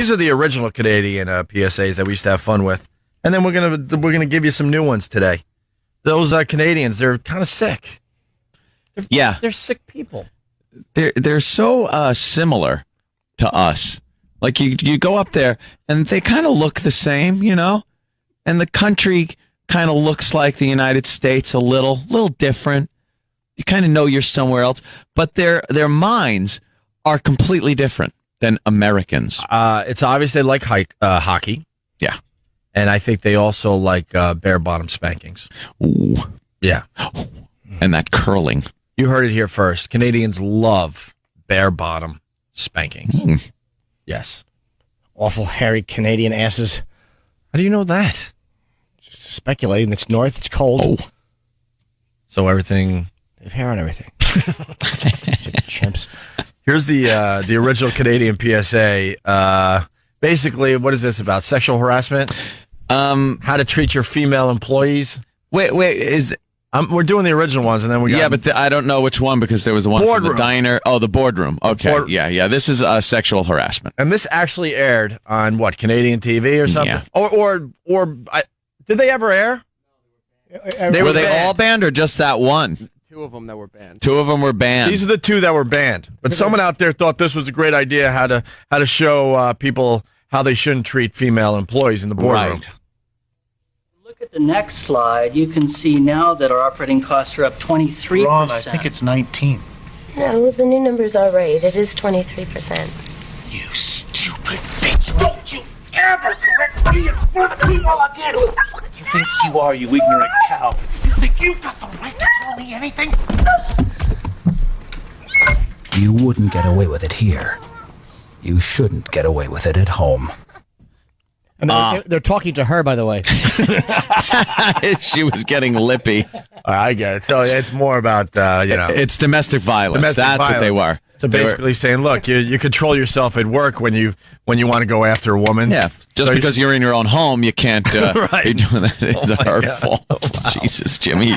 these are the original Canadian PSAs that we used to have fun with, and then we're gonna give you some new ones today. Those Canadians, they're kind of sick. They're sick people. They're so similar to us. Like you go up there and they kind of look the same, and the country kind of looks like the United States a little different. You kind of know you're somewhere else, but their minds are completely different than Americans. It's obvious they like hockey. Yeah. And I think they also like bare bottom spankings. Ooh. Yeah. And that curling. You heard it here first. Canadians love bare bottom spankings. Yes. Awful hairy Canadian asses. How do you know that? Just speculating. It's north. It's cold. Oh. So everything... They have hair on everything. Chimps. Here's the original Canadian PSA. Basically, what is this about? Sexual harassment? How to treat your female employees? Wait, we're doing the original ones, and then we got... Yeah, but I don't know which one, because there was the one from the diner. Oh, the boardroom. Okay, yeah. This is sexual harassment. And this actually aired on, what, Canadian TV or something? Yeah. Or did they ever air? Were they all banned or just that one? Two of them that were banned. Two of them were banned. These are the two that were banned. But someone out there thought this was a great idea, how to show people how they shouldn't treat female employees in the boardroom. Right. Look at the next slide. You can see now that our operating costs are up 23%. Ron, I think it's 19. No, the new numbers are right. It is 23%. You stupid bitch. Don't you ever correct me in front of people again. You think you are, you ignorant cow. You think you've got the right to tell me anything? You wouldn't get away with it here. You shouldn't get away with it at home. And they're talking to her, by the way. She was getting lippy. I get it. So it's more about, It's domestic violence. That's what they were. So basically saying, look, you control yourself at work when you want to go after a woman. Yeah. Just because you're in your own home, you can't be doing that. It's her fault. Wow. Jesus, Jimmy.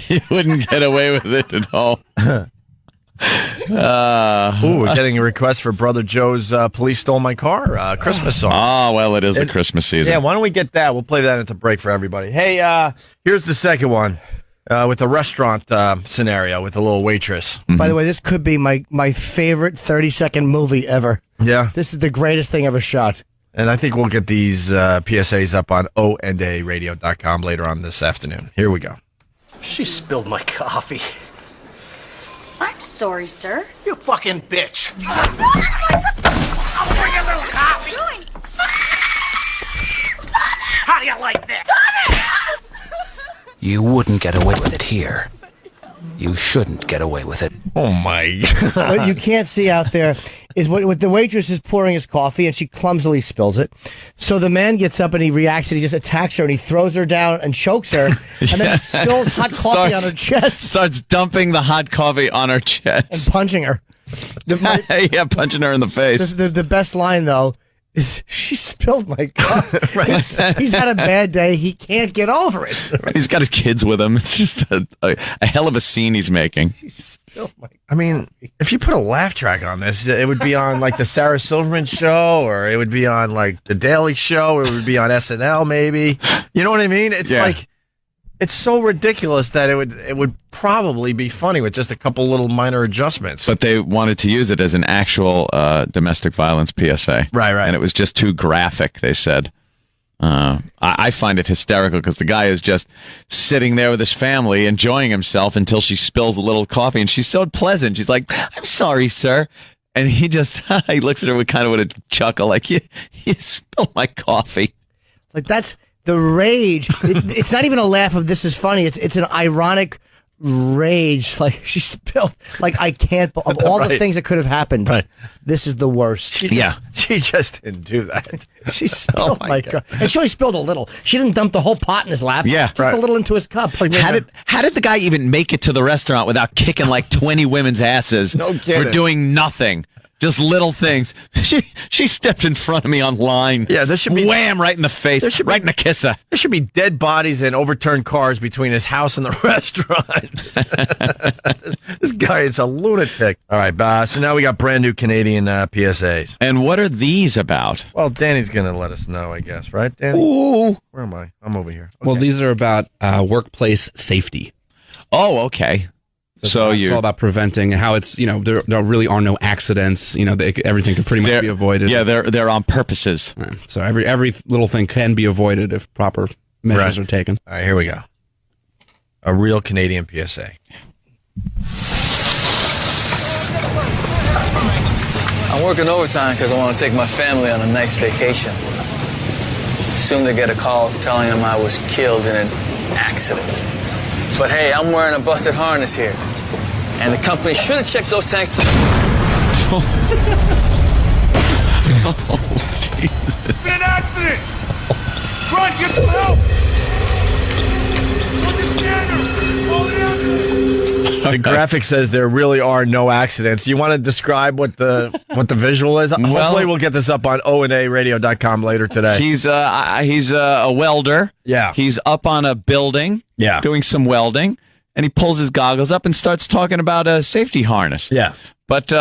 You wouldn't get away with it at home. We're getting a request for Brother Joe's Police Stole My Car Christmas song. Oh, well, it is a Christmas season. Yeah, why don't we get that? We'll play that at the break for everybody. Hey, here's the second one with the restaurant scenario with the little waitress. Mm-hmm. By the way, this could be my favorite 30-second movie ever. Yeah. This is the greatest thing ever shot. And I think we'll get these PSAs up on ONDARadio.com later on this afternoon. Here we go. She spilled my coffee. I'm sorry, sir. You fucking bitch. I'll bring you a little coffee. How do you like that? You wouldn't get away with it here. You shouldn't get away with it. Oh, my God. What you can't see out there is what the waitress is pouring his coffee, and she clumsily spills it. So the man gets up, and he reacts, and he just attacks her, and he throws her down and chokes her, and then he spills hot coffee on her chest. Starts dumping the hot coffee on her chest. And punching her. Yeah, punching her in the face. The best line, though, is she spilled my coffee. Right. He's had a bad day. He can't get over it. He's got his kids with him. It's just a hell of a scene he's making. She spilled my coffee. I mean, if you put a laugh track on this, it would be on like the Sarah Silverman show, or it would be on like the Daily Show, or it would be on SNL maybe. You know what I mean? It's like, it's so ridiculous that it would probably be funny with just a couple little minor adjustments. But they wanted to use it as an actual domestic violence PSA. Right. And it was just too graphic, they said. I find it hysterical because the guy is just sitting there with his family enjoying himself until she spills a little coffee, and she's so pleasant. She's like, "I'm sorry, sir." And he just he looks at her with a chuckle, like, you spilled my coffee. Like, that's the rage. It's not even a laugh of this is funny. It's an ironic rage. Like, she spilled. Like, I can't. Of all the things that could have happened, this is the worst. She just didn't do that. She spilled my God. And she only spilled a little. She didn't dump the whole pot in his lap. Yeah, just a little into his cup. Like, how did the guy even make it to the restaurant without kicking like 20 women's asses for doing nothing? Just little things. She stepped in front of me on line. Yeah, there should be wham right in the face, right in the kisser. There should be dead bodies and overturned cars between his house and the restaurant. This guy is a lunatic. All right, so now we got brand new Canadian PSAs. And what are these about? Well, Danny's going to let us know, I guess, right, Danny? Ooh. Where am I? I'm over here. Okay. Well, these are about workplace safety. Oh, okay. So it's all about preventing how it's, there really are no accidents. Everything can pretty much be avoided. Yeah, they're on purposes. So every little thing can be avoided if proper measures are taken. All right, here we go. A real Canadian PSA. I'm working overtime because I want to take my family on a nice vacation. Soon to get a call telling them I was killed in an accident. But hey, I'm wearing a busted harness here. And the company should have checked those tanks. Oh, Jesus. It's been an accident! Run, get some help! The graphic says there really are no accidents. You want to describe what the visual is? Hopefully we'll get this up on onaradio.com later today. He's a welder. Yeah. He's up on a building. Yeah. Doing some welding, and he pulls his goggles up and starts talking about a safety harness. Yeah. But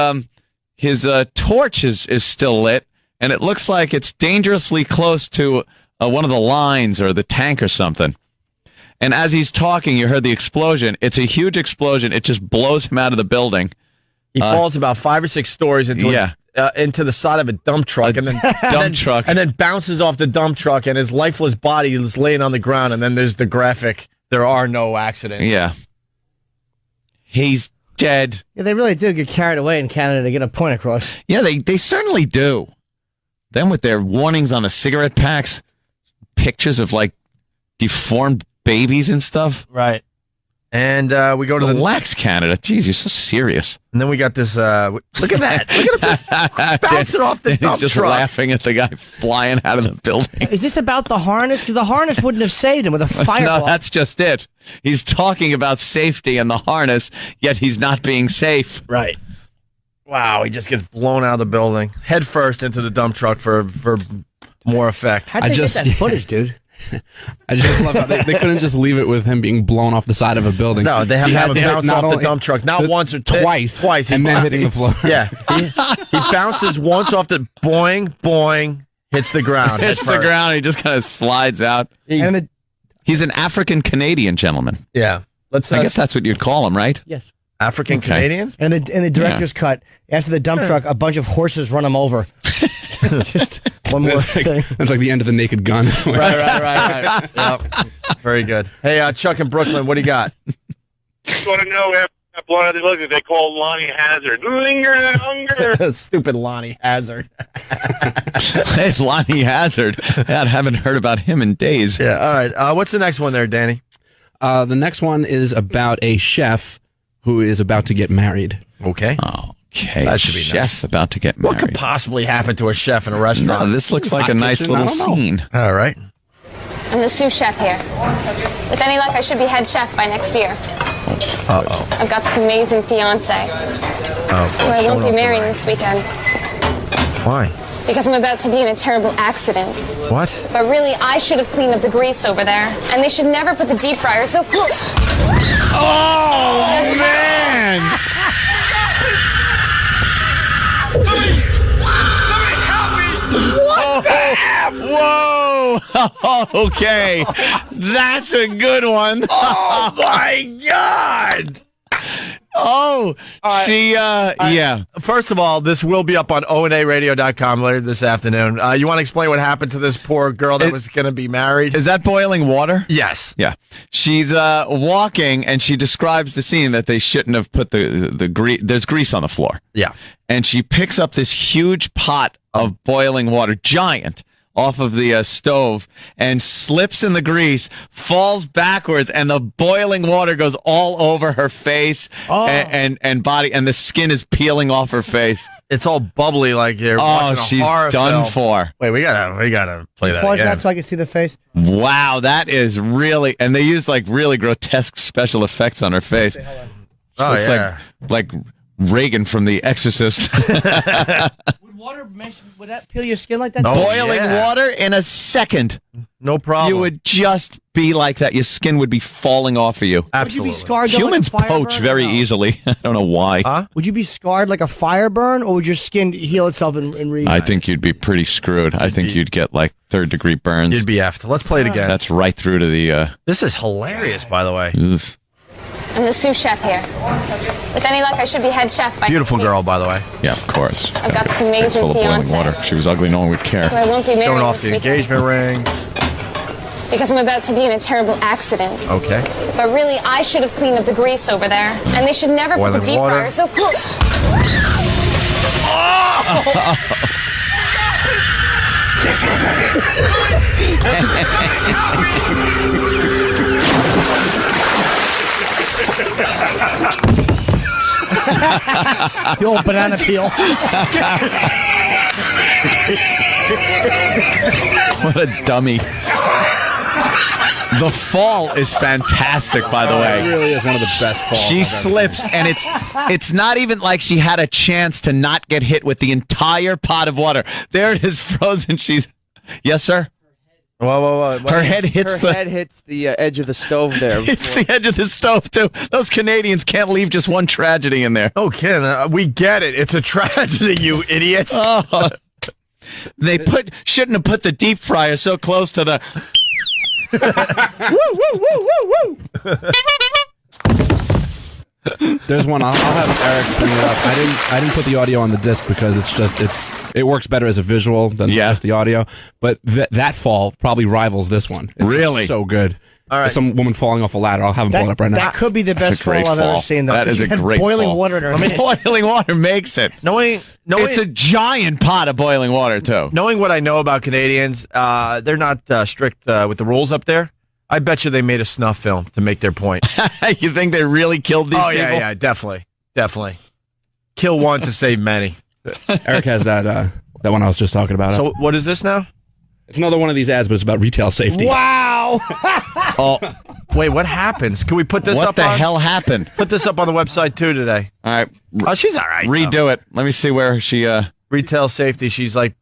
his torch is still lit, and it looks like it's dangerously close to one of the lines or the tank or something. And as he's talking, you heard the explosion. It's a huge explosion. It just blows him out of the building. He falls about 5 or 6 stories into the side of a dump truck, and then bounces off the dump truck, and his lifeless body is laying on the ground. And then there's the graphic. There are no accidents. Yeah, he's dead. Yeah, they really do get carried away in Canada to get a point across. Yeah, they certainly do. Them with their warnings on the cigarette packs, pictures of like deformed babies and stuff. Right. And we go to Relax, Canada. Jeez, you're so serious. And then we got this. Look at that. Look at him just bouncing off the dump just truck. Laughing at the guy flying out of the building. Is this about the harness? Because the harness wouldn't have saved him with a fireball. No, that's just it. He's talking about safety and the harness, yet he's not being safe. Right. Wow, he just gets blown out of the building. Head first into the dump truck for more effect. How'd they get that footage, dude? I just love how they couldn't just leave it with him being blown off the side of a building. No, they have to have him bounce off the dump truck. Not once or twice. And then hitting the floor. Yeah. He bounces once off the boing, boing, hits the ground. Hits the ground. He just kind of slides out. He's an African-Canadian gentleman. Yeah. I guess that's what you'd call him, right? Yes. African-Canadian? And in the director's cut, after the dump truck, a bunch of horses run him over. Just one more thing. That's like the end of The Naked Gun. Right. Yep. Very good. Hey, Chuck in Brooklyn, what do you got? Just want to know after that blown out the building, they call Lonnie Hazard. Linger and hunger. Stupid Lonnie Hazard. Hey, Lonnie Hazard. I haven't heard about him in days. Yeah. All right. What's the next one there, Danny? The next one is about a chef who is about to get married. Okay. Okay. That should be chef nice. about to get married. What could possibly happen to a chef in a restaurant? No, this looks like a nice little scene. All right. I'm the sous chef here. With any luck, I should be head chef by next year. Uh-oh. I've got this amazing fiance who I won't be marrying this weekend Why? because I'm about to be in a terrible accident. What? But really, I should have cleaned up the grease over there, and they should never put the deep fryer so close. Oh, man! Somebody help me! What the F? Whoa! Okay. That's a good one. Oh, my God! Oh, yeah. First of all, this will be up on onaradio.com later this afternoon. You want to explain what happened to this poor girl that was going to be married? Is that boiling water? Yes. Yeah. She's walking, and she describes the scene that they shouldn't have put the grease. There's grease on the floor. Yeah. And she picks up this huge pot of boiling water, giant, off of the stove, and slips in the grease, falls backwards, and the boiling water goes all over her face and body, and the skin is peeling off her face. It's all bubbly like you're watching a she's horror done film. for. Wait, we gotta play that Pause again. that so I can see the face. Wow, that is really, and they use like really grotesque special effects on her face. Oh, Looks yeah. like Reagan from The Exorcist. Would that peel your skin like that? Boiling water in a second. No problem. You would just be like that. Your skin would be falling off of you. Absolutely. Would you be scarred? Humans like a fire poach burn, very or no? easily. I don't know why. Huh? Would you be scarred like a fire burn, or would your skin heal itself and I think you'd be pretty screwed. I think you'd get like 3rd-degree burns. You'd be effed. Let's play it again. That's right through to the... This is hilarious, by the way. Oof. I'm the sous chef here. With any luck, I should be head chef by Beautiful next week. girl, by the way. Yeah, of course. I've got this Full amazing of boiling fiance. water. If she was ugly, no one would care. Who I won't be married Showing off this the weekend engagement ring. because I'm about to be in a terrible accident. Okay. But really, I should have cleaned up the grease over there, and they should never put the Boiling deep water. fryer so close. The old banana peel. What a dummy. The fall is fantastic, by the way. It really is one of the best falls. She slips, and it's not even like she had a chance to not get hit with the entire pot of water. There it is, frozen. She's... Yes, sir? Whoa. Her head hits Her head hits the edge of the stove there. It's the edge of the stove, too. Those Canadians can't leave just one tragedy in there. Oh, Ken, we get it. It's a tragedy, you idiots. Oh. They shouldn't have put the deep fryer so close to the... There's one. I'll have Eric bring it up. I didn't put the audio on the disc because it works better as a visual than just the audio. But that fall probably rivals this one. It's Really? so good. All right. Some woman falling off a ladder. I'll have him pull it up right now. That could be the best fall great I've ever fall. seen. Though. That is She a had great boiling fall. water in her hand. Boiling water makes it. Knowing It's a giant pot of boiling water, too. knowing what I know about Canadians, they're not strict with the rules up there. I bet you they made a snuff film to make their point. You think they really killed these people? Yeah, definitely. Kill one to save many. Eric has that one I was just talking about. So what is this now? It's another one of these ads, but it's about retail safety. Wow! Oh, wait, what happens? Can we put this up? What the hell happened? Put this up on the website too today. All right. Oh, she's all right. Redo it. Let me see where she... Retail safety. She's like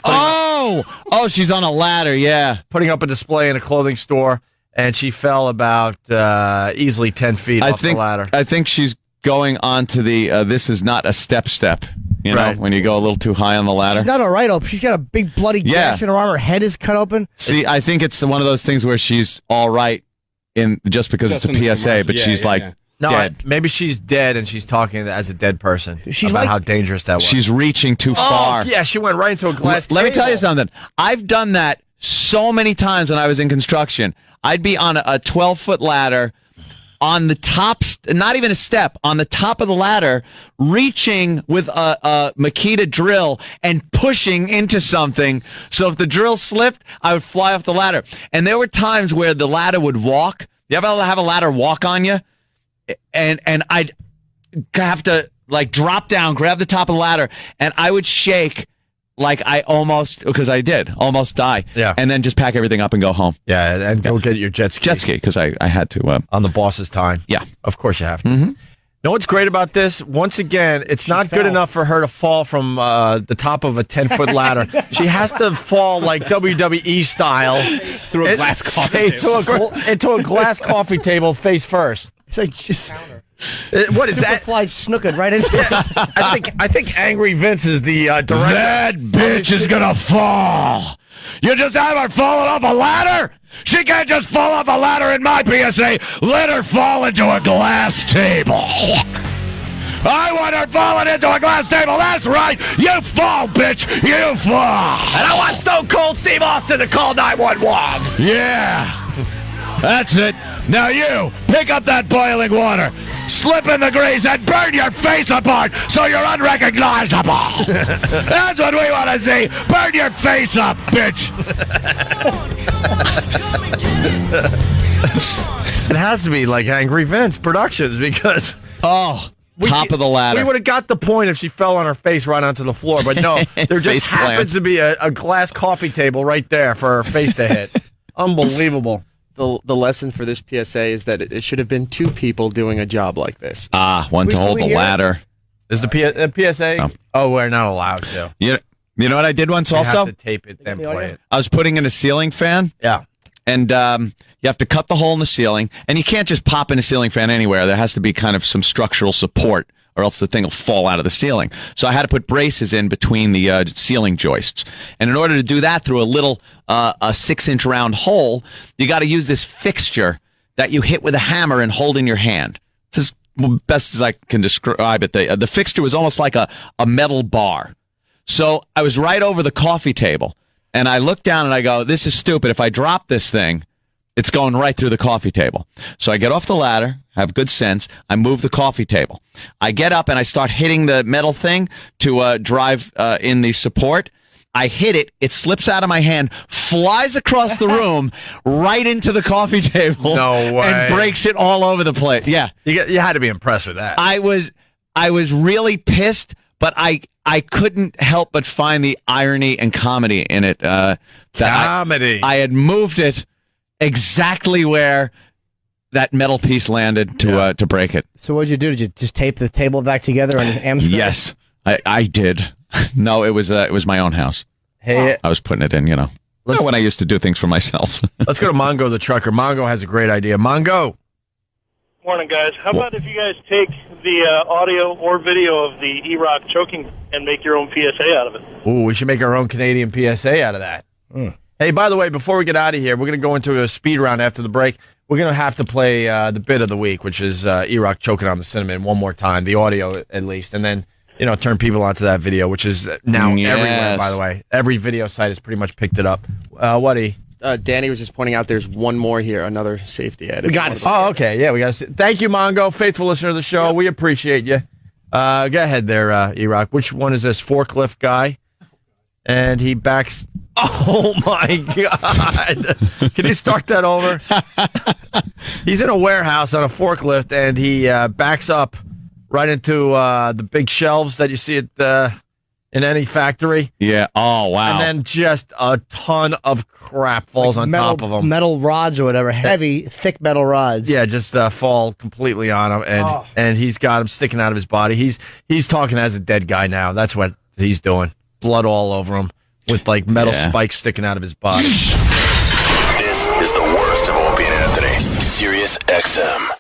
she's on a ladder, yeah. putting up a display in a clothing store, and she fell about easily 10 feet off the ladder. I think she's going on to the this is not a step. You know, Right. when you go a little too high on the ladder. She's not all right, Opie. She's got a big bloody gash in her arm. Her head is cut open. See, I think it's one of those things where she's all right just because Just it's in a the PSA, commercial. but Yeah, she's yeah, like yeah. No, dead. maybe she's dead, and she's talking as a dead person. She's about like- how dangerous that was. She's reaching too far. Yeah, she went right into a glass Let me table. tell you something. I've done that so many times when I was in construction. I'd be on a 12-foot ladder on the top, not even a step, on the top of the ladder, reaching with a Makita drill and pushing into something. So if the drill slipped, I would fly off the ladder. And there were times where the ladder would walk. You ever have a ladder walk on you? And I'd have to like drop down, grab the top of the ladder, and I would shake like I almost die. Yeah. And then just pack everything up and go home. Yeah, and go get your jet ski. Jet ski, because I had to. On the boss's time. Yeah. Of course you have to. Mm-hmm. Know what's great about this? Once again, it's not good enough for her to fall from the top of a 10-foot ladder. She has to fall like WWE style. Through a glass coffee table. Into a glass coffee table face first. It's like just What is that? Fly snookered right into it. I think Angry Vince is the director. That bitch is gonna fall. You just have her falling off a ladder? She can't just fall off a ladder in my PSA. Let her fall into a glass table. I want her falling into a glass table. That's right. You fall, bitch. You fall. And I want Stone Cold Steve Austin to call 911. Yeah. That's it. Now you, pick up that boiling water, slip in the grease, and burn your face apart so you're unrecognizable. That's what we want to see. Burn your face up, bitch. It has to be like Angry Vince Productions because... Top of the ladder. We would have got the point if she fell on her face right onto the floor, but no, there just Face plant. happens to be a glass coffee table right there for her face to hit. Unbelievable. The lesson for this PSA is that it should have been two people doing a job like this. One to hold the ladder. Is the PSA? So. Oh, we're not allowed to. You know what I did once You also? have to tape it, then play it. I was putting in a ceiling fan. Yeah. And you have to cut the hole in the ceiling. And you can't just pop in a ceiling fan anywhere. There has to be kind of some structural support, or else the thing will fall out of the ceiling. So I had to put braces in between the ceiling joists. And in order to do that through a little a 6-inch round hole, you got to use this fixture that you hit with a hammer and hold in your hand. It's as best as I can describe it. The fixture was almost like a metal bar. So I was right over the coffee table, and I looked down and I go, this is stupid. If I drop this thing, it's going right through the coffee table. So I get off the ladder, have good sense. I move the coffee table. I get up and I start hitting the metal thing to drive in the support. I hit it. It slips out of my hand, flies across the room, right into the coffee table. No way. And breaks it all over the place. Yeah. You had to be impressed with that. I was really pissed, but I couldn't help but find the irony and comedy in it. Comedy. I had moved it exactly where that metal piece landed to break it. So what did you do? Did you just tape the table back together on Amsterdam? Yes, I did. No, it was my own house. Hey, I was putting it in, when I used to do things for myself. Let's go to Mongo the trucker. Mongo has a great idea. Mongo. Morning, guys. How about if you guys take the audio or video of the E-Rock choking and make your own PSA out of it? Ooh, we should make our own Canadian PSA out of that. Hey, by the way, before we get out of here, we're going to go into a speed round after the break. We're going to have to play the bit of the week, which is E-Rock choking on the cinnamon one more time, the audio at least, and then turn people onto that video, which is now everywhere, by the way. Every video site has pretty much picked it up. What, Danny was just pointing out there's one more here, another safety ad. We got it. Oh, okay. Yeah, we got to. Thank you, Mongo. Faithful listener of the show. Yep. We appreciate you. Go ahead there, E-Rock. Which one is this? Forklift guy? And he backs. Oh, my God. Can you start that over? He's in a warehouse on a forklift, and he backs up right into the big shelves that you see at in any factory. Yeah. Oh, wow. And then just a ton of crap falls on top of him. Metal rods or whatever. Heavy, thick metal rods. Yeah, just fall completely on him. And he's got him sticking out of his body. He's talking as a dead guy now. That's what he's doing. Blood all over him with metal spikes sticking out of his body. This is the worst of Opie and Anthony. Sirius XM.